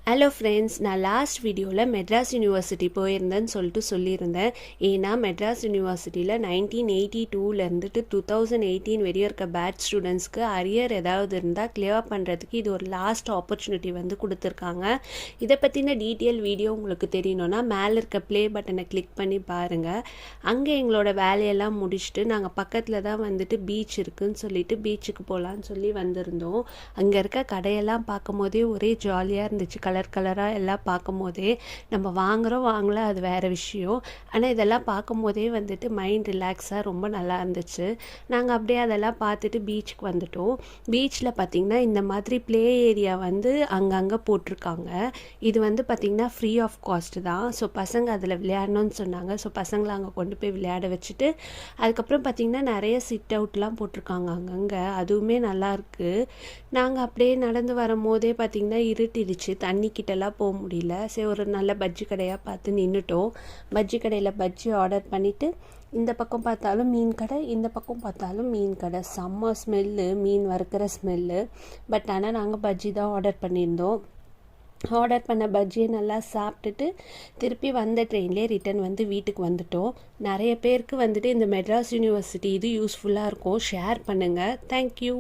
Hello friends, நான் last வீடியோவில் Madras university போயிருந்தேன்னு சொல்லியிருந்தேன். ஏன்னா மெட்ராஸ் யூனிவர்சிட்டியில் 1982 2018 வரையும் இருக்க பேட்ச் ஸ்டூடெண்ட்ஸ்க்கு அரியர் ஏதாவது இருந்தால் கிளியர் பண்ணுறதுக்கு இது ஒரு லாஸ்ட் ஆப்பர்ச்சுனிட்டி வந்து கொடுத்துருக்காங்க. இதை பற்றின டீட்டெயில் வீடியோ உங்களுக்கு தெரியணும்னா மேலே இருக்க ப்ளே பட்டனை கிளிக் பண்ணி பாருங்கள். அங்கே எங்களோட வேலையெல்லாம் முடிச்சுட்டு நாங்கள் பக்கத்தில் தான் வந்துட்டு பீச் இருக்குதுன்னு சொல்லிட்டு பீச்சுக்கு போகலான்னு சொல்லி வந்திருந்தோம். அங்கே இருக்க கடையெல்லாம் பார்க்கும் போதே ஒரே ஜாலியாக இருந்துச்சு. கலராக எல்லாம் பார்க்கும் போதே நம்ம வாங்கல அது வேறு விஷயம். ஆனால் இதெல்லாம் பார்க்கும் போதே வந்துட்டு மைண்ட் ரிலாக்ஸாக ரொம்ப நல்லா இருந்துச்சு. நாங்கள் அப்படியே அதெல்லாம் பார்த்துட்டு பீச்சுக்கு வந்துட்டோம். பீச்சில் பார்த்திங்கன்னா இந்த மாதிரி ப்ளே ஏரியா வந்து அங்கங்கே போட்டிருக்காங்க. இது வந்து பார்த்திங்கன்னா ஃப்ரீ ஆஃப் காஸ்ட் தான். ஸோ பசங்க அதில் விளையாடணும்னு சொன்னாங்க. ஸோ பசங்களை அங்கே கொண்டு போய் விளையாட வச்சுட்டு அதுக்கப்புறம் பார்த்திங்கன்னா நிறைய சிட் அவுட்லாம் போட்டிருக்காங்க அங்கங்கே. அதுவுமே நல்லாயிருக்கு. நாங்கள் அப்படியே நடந்து வரும்போதே பார்த்திங்கன்னா இருட்டிடுச்சு. தண்ணிக்கிட்டலாம் போக முடியல. சரி, ஒரு நல்ல பஜ்ஜி கடையாக பார்த்து நின்றுட்டோம். பஜ்ஜி கடையில் பஜ்ஜி ஆர்டர் பண்ணிவிட்டு இந்த பக்கம் பார்த்தாலும் மீன் கடை, இந்த பக்கம் பார்த்தாலும் மீன் கடை. செம்ம ஸ்மெல்லு, மீன் வறுக்கிற ஸ்மெல்லு. பட் ஆனால் நாங்கள் பஜ்ஜி தான் ஆர்டர் பண்ணியிருந்தோம். ஆர்டர் பண்ண பஜ்ஜியை நல்லா சாப்பிட்டுட்டு திருப்பி வந்த ட்ரெயின்லேயே ரிட்டன் வந்து வீட்டுக்கு வந்துட்டோம். நிறைய பேருக்கு வந்துட்டு இந்த மெட்ராஸ் யூனிவர்சிட்டி இது யூஸ்ஃபுல்லாக இருக்கும். ஷேர் பண்ணுங்கள். தேங்க்யூ.